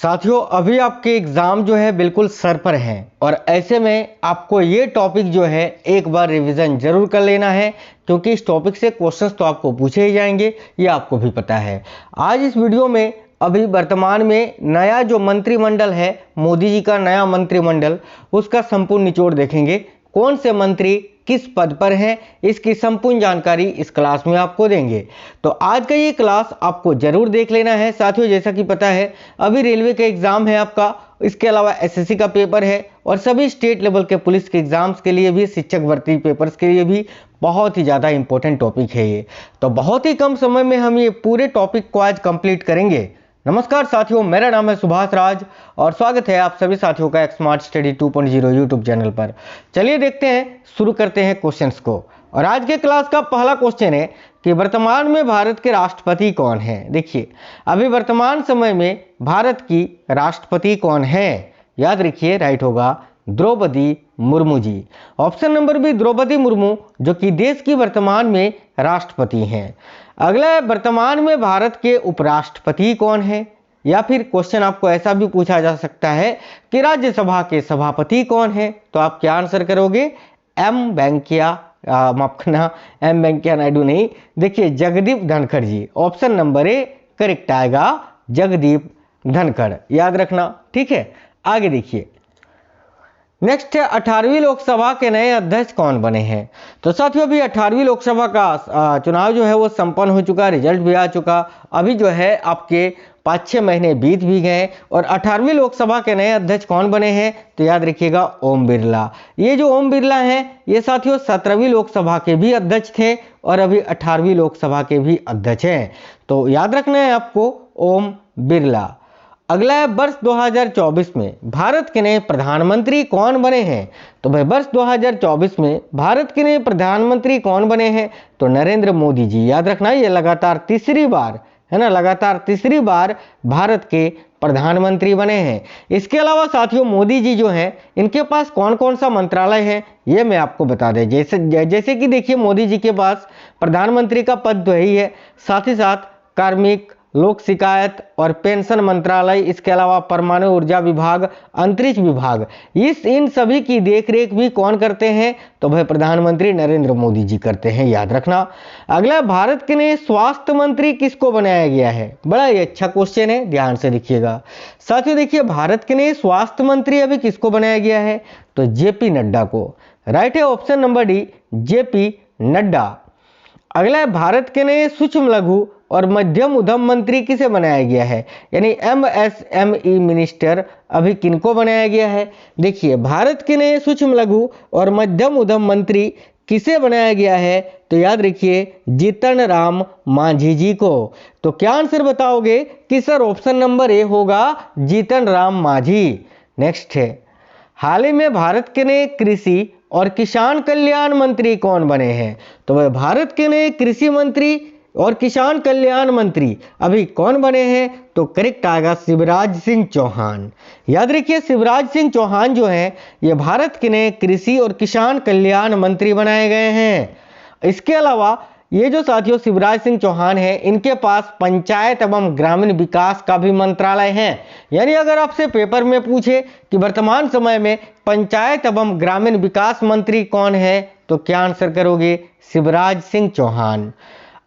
साथियों, अभी आपके एग्ज़ाम जो है बिल्कुल सर पर हैं और ऐसे में आपको ये टॉपिक जो है एक बार रिवीजन जरूर कर लेना है, क्योंकि इस टॉपिक से क्वेश्चंस तो आपको पूछे ही जाएंगे, ये आपको भी पता है। आज इस वीडियो में अभी वर्तमान में नया जो मंत्रिमंडल है, मोदी जी का नया मंत्रिमंडल, उसका संपूर्ण निचोड़ देखेंगे। कौन से मंत्री किस पद पर हैं, इसकी संपूर्ण जानकारी इस क्लास में आपको देंगे। तो आज का ये क्लास आपको जरूर देख लेना है। साथियों, जैसा कि पता है अभी रेलवे का एग्जाम है आपका, इसके अलावा एसएससी का पेपर है और सभी स्टेट लेवल के पुलिस के एग्जाम्स के लिए भी, शिक्षक भर्ती पेपर्स के लिए भी बहुत ही ज़्यादा इंपॉर्टेंट टॉपिक है ये। तो बहुत ही कम समय में हम ये पूरे टॉपिक को आज कंप्लीट करेंगे। नमस्कार साथियों, मेरा नाम है सुभाष राज और स्वागत है आप सभी साथियों का स्मार्ट स्टडी 2.0 यूट्यूब चैनल पर। चलिए देखते हैं, शुरू करते हैं क्वेश्चंस को। और आज के क्लास का पहला क्वेश्चन है कि वर्तमान में भारत के राष्ट्रपति कौन है। देखिए, अभी वर्तमान समय में भारत की राष्ट्रपति कौन है, याद रखिए, राइट होगा Draupadi Murmu ji. Option number B Draupadi Murmu, जो कि देश की वर्तमान में राष्ट्रपति हैं। अगला है, वर्तमान में भारत के उपराष्ट्रपति कौन है, या फिर क्वेश्चन आपको ऐसा भी पूछा जा सकता है कि राज्यसभा के सभापति कौन है। तो आप क्या आंसर करोगे? एम वेंकैया नायडू नहीं, देखिए जगदीप धनखड़ जी। ऑप्शन नंबर ए करेक्ट आएगा, जगदीप धनखड़, याद रखना, ठीक है। आगे देखिए, नेक्स्ट है 18वीं लोकसभा के नए अध्यक्ष कौन बने हैं। तो साथियों, अभी 18वीं लोकसभा का चुनाव जो है वो संपन्न हो चुका, रिजल्ट भी आ चुका। अभी जो है आपके 5-6 महीने बीत भी गए और 18वीं लोकसभा के नए अध्यक्ष कौन बने हैं, तो याद रखिएगा ओम बिरला। ये जो ओम बिरला हैं, ये साथियों 17वीं लोकसभा के भी अध्यक्ष थे और अभी 18वीं लोकसभा के भी अध्यक्ष हैं। तो याद रखना है आपको ओम बिरला। अगला है, वर्ष 2024 में भारत के नए प्रधानमंत्री कौन बने हैं। तो भाई वर्ष 2024 में भारत के नए प्रधानमंत्री कौन बने हैं, तो नरेंद्र मोदी जी। याद रखना, ये लगातार तीसरी बार है ना, लगातार तीसरी बार भारत के प्रधानमंत्री बने हैं। इसके अलावा साथियों, मोदी जी जो हैं, इनके पास कौन कौन सा मंत्रालय है ये मैं आपको बता दें। जैसे कि देखिए, मोदी जी के पास प्रधानमंत्री का पद तो ही है, साथ ही साथ कार्मिक, लोक शिकायत और पेंशन मंत्रालय, इसके अलावा परमाणु ऊर्जा विभाग, अंतरिक्ष विभाग, इन सभी की देखरेख भी कौन करते हैं, तो भाई प्रधानमंत्री नरेंद्र मोदी जी करते हैं, याद रखना। अगला, भारत के नए स्वास्थ्य मंत्री किसको बनाया गया है। बड़ा ही अच्छा क्वेश्चन है, ध्यान से देखिएगा साथियों। देखिए, भारत के नए स्वास्थ्य मंत्री अभी किसको बनाया गया है, तो जेपी नड्डा को, राइट है option number D, JP Nadda. अगला है, भारत के नए सूक्ष्म लघु और मध्यम उद्यम मंत्री किसे बनाया गया है, यानी एमएसएमई मिनिस्टर अभी किनको बनाया गया है। देखिए, भारत के नए सूक्ष्म लघु और मध्यम उद्यम मंत्री किसे बनाया गया है, तो याद रखिए जीतन राम मांझी जी को। तो क्या आंसर बताओगे कि सर ऑप्शन नंबर ए होगा जीतन राम मांझी। नेक्स्ट है, हाल ही में भारत के नए कृषि और किसान कल्याण मंत्री कौन बने हैं। तो वह भारत के नए कृषि मंत्री और किसान कल्याण मंत्री अभी कौन बने हैं, तो करेक्ट आएगा शिवराज सिंह चौहान। याद रखिए, शिवराज सिंह चौहान जो हैं, ये भारत के नए कृषि और किसान कल्याण मंत्री बनाए गए हैं। इसके अलावा ये जो साथियों शिवराज सिंह चौहान हैं, इनके पास पंचायत एवं ग्रामीण विकास का भी मंत्रालय है। यानी अगर आपसे पेपर में पूछे कि वर्तमान समय में पंचायत एवं ग्रामीण विकास मंत्री कौन है, तो क्या आंसर करोगे? शिवराज सिंह चौहान।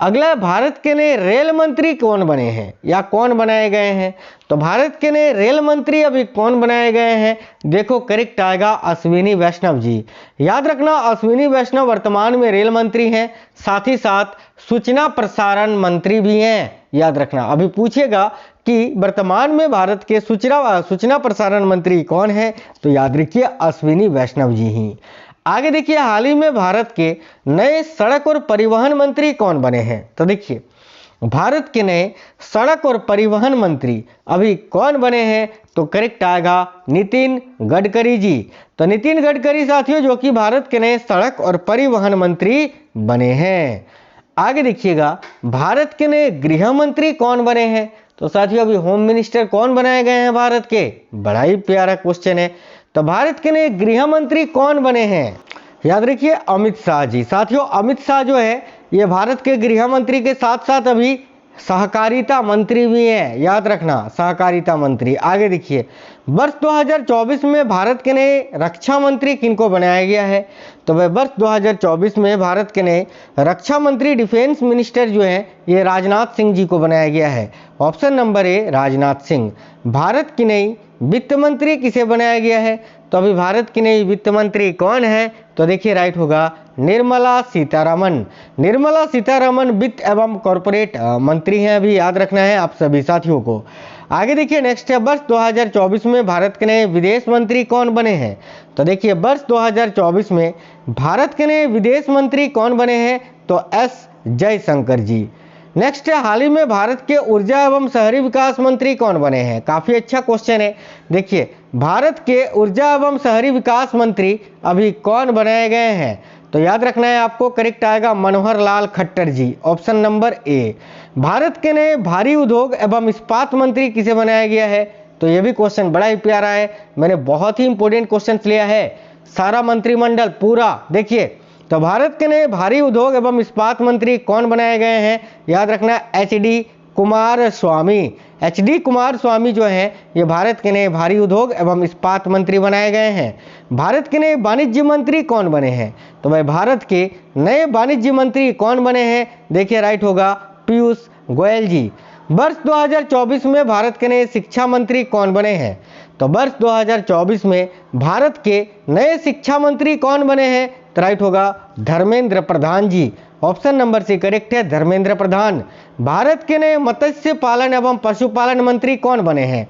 अगला, भारत के नए रेल मंत्री कौन बने हैं या कौन बनाए गए हैं। तो भारत के नए रेल मंत्री अभी कौन बनाए गए हैं, देखो करेक्ट आएगा अश्विनी वैष्णव जी। याद रखना, अश्विनी वैष्णव वर्तमान में रेल मंत्री हैं, साथ ही साथ सूचना प्रसारण मंत्री भी हैं। याद रखना, अभी पूछेगा कि वर्तमान में भारत के सूचना प्रसारण मंत्री कौन है, तो याद रखिए अश्विनी वैष्णव जी ही। आगे देखिए, हाल ही में भारत के नए सड़क और परिवहन मंत्री कौन बने हैं। तो देखिए, भारत के नए सड़क और परिवहन मंत्री अभी कौन बने हैं, तो करेक्ट आएगा नितिन गडकरी जी। तो नितिन गडकरी साथियों, जो कि भारत के नए सड़क और परिवहन मंत्री बने हैं। आगे देखिएगा, भारत के नए गृह मंत्री कौन बने हैं। तो साथियों, अभी होम मिनिस्टर कौन बनाए गए हैं भारत के, बड़ा ही प्यारा क्वेश्चन है। तो भारत के नए गृह मंत्री कौन बने हैं, याद रखिए अमित शाह जी। साथियों, अमित शाह जो है, ये भारत के गृह मंत्री के साथ साथ अभी सहकारिता मंत्री भी हैं, याद रखना सहकारिता मंत्री। आगे देखिए, वर्ष 2024 में भारत के नए रक्षा मंत्री किनको बनाया गया है? तो वह वर्ष 2024 में भारत के नए रक्षा मंत्री डिफेंस मिनिस्टर जो हैं ये राजनाथ सिंह जी को बनाया गया है। ऑप्शन नंबर ए राजनाथ सिंह। भारत की नई वित्त मंत्री किसे बनाया गया है? तो अभी भारत की नई वित्त मंत्री कौन है? तो देखिए राइट होगा निर्मला सीतारमन। निर्मला सीतारमन वित्त एवं कॉरपोरेट मंत्री हैं, अभी याद रखना है आप सभी साथियों को। आगे देखिए नेक्स्ट है, वर्ष 2024 में भारत के नए विदेश मंत्री कौन बने हैं? तो देखिए वर्ष 2024 में भारत के नए विदेश मंत्री कौन बने हैं? तो एस जयशंकर जी। नेक्स्ट है, हाल ही में भारत के ऊर्जा एवं शहरी विकास मंत्री कौन बने हैं? काफी अच्छा क्वेश्चन है। देखिए भारत के ऊर्जा एवं शहरी विकास मंत्री अभी कौन बनाए गए हैं? तो याद रखना है आपको, करेक्ट आएगा Manohar Lal Khattar ji. Option number A. Bharat के नए भारी उद्योग एवं इस्पात मंत्री किसे बनाया गया है? तो ये भी क्वेश्चन बड़ा ही प्यारा है, मैंने बहुत ही इंपॉर्टेंट क्वेश्चन लिया है, सारा मंत्रिमंडल पूरा। देखिए तो भारत के नए भारी उद्योग एवं इस्पात मंत्री कौन बनाए गए हैं? याद रखना एच.डी. कुमार स्वामी। एच.डी. कुमार स्वामी जो हैं ये भारत के नए भारी उद्योग एवं इस्पात मंत्री बनाए गए हैं। भारत के नए वाणिज्य मंत्री कौन बने हैं? तो भाई भारत के नए वाणिज्य मंत्री कौन बने हैं? देखिए राइट होगा पीयूष गोयल जी। वर्ष 2024 में भारत के नए शिक्षा मंत्री कौन बने हैं? तो वर्ष 2024 में भारत के नए शिक्षा मंत्री कौन बने हैं? तो राइट होगा धर्मेंद्र प्रधान जी। ऑप्शन नंबर सी करेक्ट है, धर्मेंद्र प्रधान। भारत के नए मत्स्य पालन एवं पशुपालन मंत्री कौन बने हैं?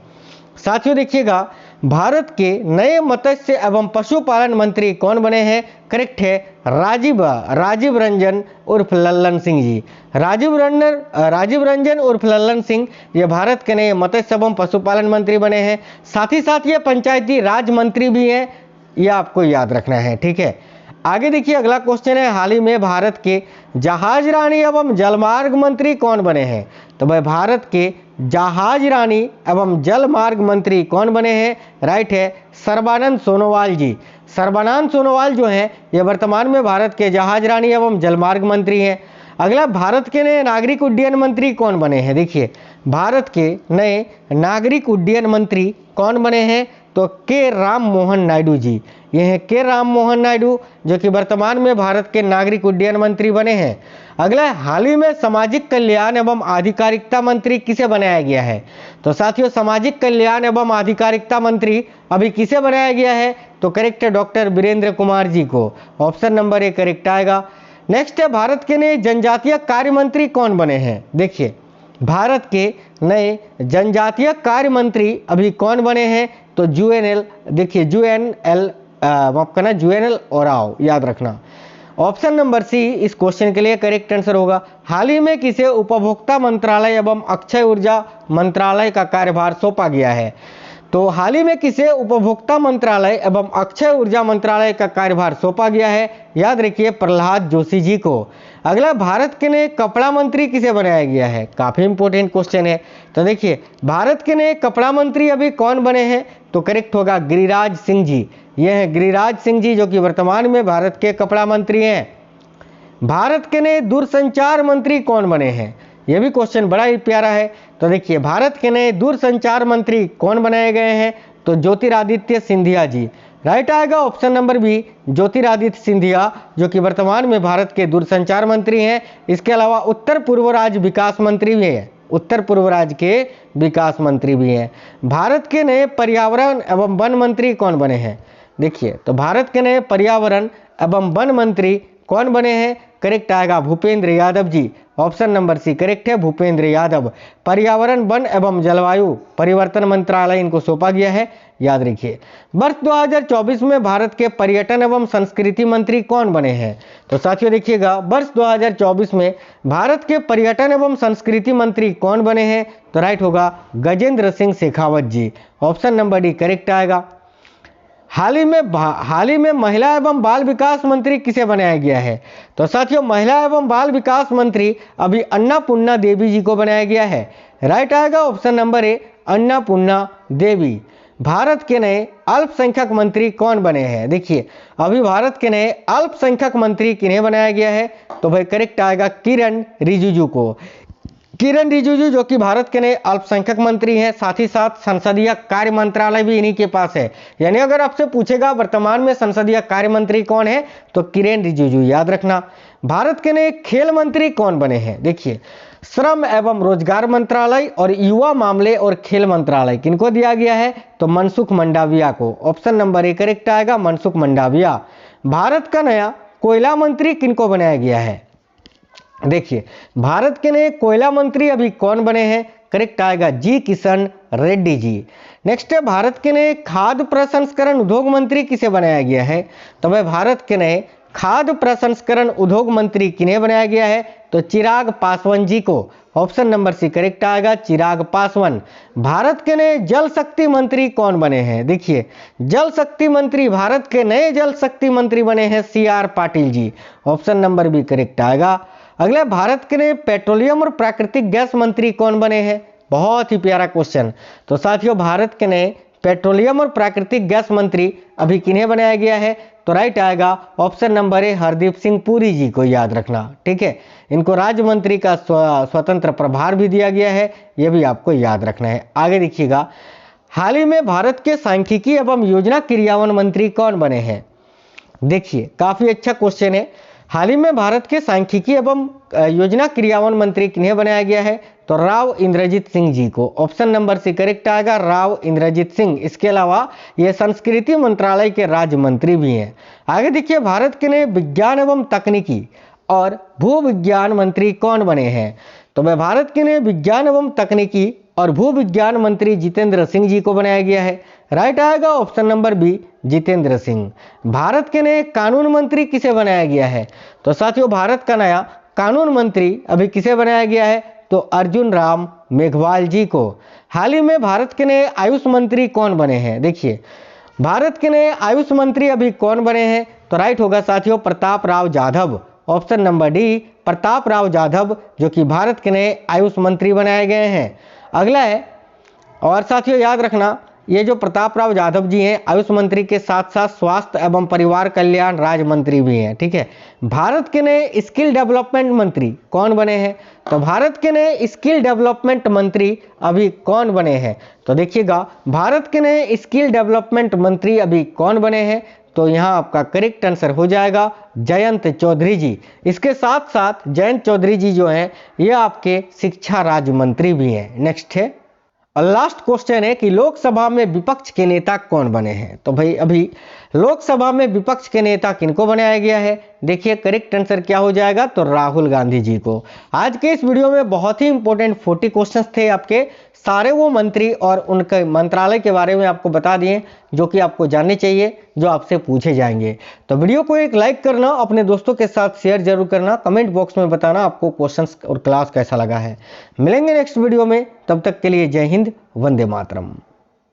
साथियों देखिएगा, भारत के नए मत्स्य एवं पशुपालन मंत्री कौन बने हैं? करेक्ट है राजीव रंजन उर्फ लल्लन सिंह जी। राजीव रंजन उर्फ लल्लन सिंह ये भारत के नए मत्स्य एवं पशुपालन मंत्री बने हैं। साथ ही साथ ये पंचायती राज मंत्री भी हैं, ये आपको याद रखना है, ठीक है। आगे देखिए अगला क्वेश्चन है, हाल ही में भारत के जहाज रानी एवं जलमार्ग मंत्री कौन बने हैं? तो भाई भारत के जहाज रानी एवं जलमार्ग मंत्री कौन बने हैं? राइट है सर्बानंद सोनोवाल जी। सर्बानंद सोनोवाल जो हैं ये वर्तमान में भारत के जहाज रानी एवं जलमार्ग मंत्री हैं। अगला, भारत के नए नागरिक उड्डयन मंत्री कौन बने हैं? देखिए भारत के नए नागरिक उड्डयन मंत्री कौन बने हैं? तो के राम मोहन नायडू जी। ये हैं के राम मोहन नायडू जो कि वर्तमान में भारत के नागरिक उड्डयन मंत्री बने हैं। अगला, हाल ही में सामाजिक कल्याण एवं आधिकारिकता मंत्री किसे बनाया गया है? तो साथियों सामाजिक कल्याण एवं आधिकारिकता मंत्री अभी किसे बनाया गया है? तो करेक्ट है डॉक्टर वीरेंद्र कुमार जी को। ऑप्शन नंबर ए करेक्ट आएगा। नेक्स्ट है, भारत के नए जनजातीय कार्य मंत्री कौन बने हैं? देखिए भारत के नए जनजातीय कार्य मंत्री अभी कौन बने हैं? तो यूएनएल, देखिए यूएनएल ओराव, याद रखना। ऑप्शन नंबर सी इस क्वेश्चन के लिए करेक्ट आंसर होगा। हाल ही में किसे उपभोक्ता मंत्रालय एवं अक्षय ऊर्जा मंत्रालय का कार्यभार सौंपा गया है? तो हाल ही में किसे उपभोक्ता मंत्रालय एवं अक्षय ऊर्जा मंत्रालय का कार्यभार सौंपा गया है? याद रखिए प्रहलाद जोशी जी को। अगला, भारत के नए कपड़ा मंत्री किसे बनाया गया है? काफी इंपॉर्टेंट क्वेश्चन है। तो देखिए भारत के नए कपड़ा मंत्री अभी कौन बने हैं? तो करेक्ट होगा गिरिराज सिंह जी। ये हैं गिरिराज सिंह जी जो कि वर्तमान में भारत के कपड़ा मंत्री हैं। भारत के नए दूरसंचार मंत्री कौन बने हैं? यह भी क्वेश्चन बड़ा ही प्यारा है। तो देखिए भारत के नए दूरसंचार मंत्री कौन बनाए गए हैं? तो ज्योतिरादित्य सिंधिया जी। राइट आएगा option number B Jyotiraditya Scindia जो कि वर्तमान में भारत के दूरसंचार मंत्री हैं। इसके अलावा उत्तर पूर्व राज्य विकास मंत्री भी हैं, उत्तर पूर्व राज्य के विकास मंत्री भी हैं। भारत के नए पर्यावरण एवं वन मंत्री कौन बने हैं? देखिए तो भारत के नए पर्यावरण एवं वन मंत्री कौन बने हैं? करेक्ट आएगा Bhupendra Yadav ji. Option number C correct है भूपेंद्र यादव। पर्यावरण वन एवं जलवायु परिवर्तन मंत्रालय इनको सौंपा गया है, याद रखिए। वर्ष 2024 में भारत के पर्यटन एवं संस्कृति मंत्री कौन बने हैं? तो साथियों देखिएगा वर्ष 2024 में भारत के पर्यटन एवं संस्कृति मंत्री कौन बने हैं? तो राइट होगा गजेंद्र सिंह शेखावत जी। ऑप्शन नंबर डी करेक्ट आएगा। हाल ही में महिला एवं बाल विकास मंत्री किसे बनाया गया है? तो साथियों महिला एवं बाल विकास मंत्री अभी अन्नापूर्णा देवी जी को बनाया गया है। राइट आएगा ऑप्शन नंबर ए अन्नापूर्णा देवी। भारत के नए अल्पसंख्यक मंत्री कौन बने हैं? देखिए अभी भारत के नए अल्पसंख्यक मंत्री किन्हें बनाया गया है? तो भाई करेक्ट आएगा किरण रिजिजू को। किरेन रिजिजू जो कि भारत के नए अल्पसंख्यक मंत्री हैं, साथ ही साथ संसदीय कार्य मंत्रालय भी इन्हीं के पास है। यानी अगर आपसे पूछेगा वर्तमान में संसदीय कार्य मंत्री कौन है तो किरेन रिजिजू याद रखना। भारत के नए खेल मंत्री कौन बने हैं, देखिए श्रम एवं रोजगार मंत्रालय और युवा मामले और खेल मंत्रालय किनको दिया गया है तो मनसुख मंडाविया को। ऑप्शन नंबर ए करेक्ट आएगा, मनसुख मंडाविया। भारत का नया कोयला मंत्री किनको बनाया गया है, देखिए भारत के नए कोयला मंत्री अभी कौन बने हैं, करेक्ट आएगा जी किशन रेड्डी जी। नेक्स्ट है भारत के नए खाद्य प्रसंस्करण उद्योग मंत्री किसे बनाया गया है, तो भाई भारत के नए खाद्य प्रसंस्करण उद्योग मंत्री किन्हें बनाया गया है तो चिराग पासवान जी को। ऑप्शन नंबर सी करेक्ट आएगा, चिराग पासवान। भारत के नए जल शक्ति मंत्री कौन बने हैं, देखिए जल शक्ति मंत्री भारत के नए जल शक्ति मंत्री बने हैं C R Patil ji. Option number B correct आएगा। अगला भारत के नए पेट्रोलियम और प्राकृतिक गैस मंत्री कौन बने हैं, बहुत ही प्यारा क्वेश्चन। तो साथियों भारत के नए पेट्रोलियम और प्राकृतिक गैस मंत्री अभी किन्हें बनाया गया है तो राइट आएगा option number A Hardeep Singh Puri ji को याद रखना, ठीक है। इनको राज्य मंत्री का स्वतंत्र प्रभार भी दिया गया है, यह भी आपको याद रखना है। आगे देखिएगा, हाल ही में भारत के सांख्यिकी एवं योजना क्रियान्वयन मंत्री कौन बने हैं, देखिए काफी अच्छा क्वेश्चन है। हाल ही में भारत के सांख्यिकी एवं योजना क्रियान्वयन मंत्री किन्हें बनाया गया है तो राव इंद्रजीत सिंह जी को। ऑप्शन नंबर सी करेक्ट आएगा, राव इंद्रजीत सिंह। इसके अलावा ये संस्कृति मंत्रालय के राज्य मंत्री भी हैं। आगे देखिए, भारत के नए विज्ञान एवं तकनीकी और भू विज्ञान मंत्री कौन बने हैं तो वह भारत के नए विज्ञान एवं तकनीकी और भू विज्ञान मंत्री जितेंद्र सिंह जी को बनाया गया है। राइट आएगा option number B Jitendra Singh. Bharat के नए कानून मंत्री किसे बनाया गया है तो साथियों भारत का नया कानून मंत्री अभी किसे बनाया गया है तो अर्जुन राम मेघवाल जी को। हाल ही में भारत के नए आयुष मंत्री कौन बने हैं, देखिए भारत के नए आयुष मंत्री अभी कौन बने हैं तो राइट होगा साथियों Pratap Rao Jadhav. Option number D Pratap Rao Jadhav जो कि भारत के नए आयुष मंत्री बनाए गए हैं। अगला है, और साथियों याद रखना ये जो प्रताप राव जाधव जी हैं आयुष मंत्री के साथ साथ स्वास्थ्य एवं परिवार कल्याण राज्य मंत्री भी हैं, ठीक है। भारत के नए स्किल डेवलपमेंट मंत्री कौन बने हैं तो भारत के नए स्किल डेवलपमेंट मंत्री अभी कौन बने हैं तो देखिएगा भारत के नए स्किल डेवलपमेंट मंत्री अभी कौन बने हैं तो यहाँ आपका करेक्ट आंसर हो जाएगा जयंत चौधरी जी। इसके साथ साथ जयंत चौधरी जी जो हैं ये आपके शिक्षा राज्य मंत्री भी हैं। नेक्स्ट है, और लास्ट क्वेश्चन है कि लोकसभा में विपक्ष के नेता कौन बने हैं तो भाई अभी लोकसभा में विपक्ष के नेता किनको बनाया गया है, देखिए करेक्ट आंसर क्या हो जाएगा तो राहुल गांधी जी को। आज के इस वीडियो में बहुत ही इंपॉर्टेंट 40 क्वेश्चंस थे आपके, सारे वो मंत्री और उनके मंत्रालय के बारे में आपको बता दिए जो कि आपको जानने चाहिए, जो आपसे पूछे जाएंगे। तो वीडियो को एक लाइक करना, अपने दोस्तों के साथ शेयर जरूर करना, कमेंट बॉक्स में बताना आपको क्वेश्चंस और क्लास कैसा लगा है। मिलेंगे नेक्स्ट वीडियो में, तब तक के लिए जय हिंद, वंदे मातरम।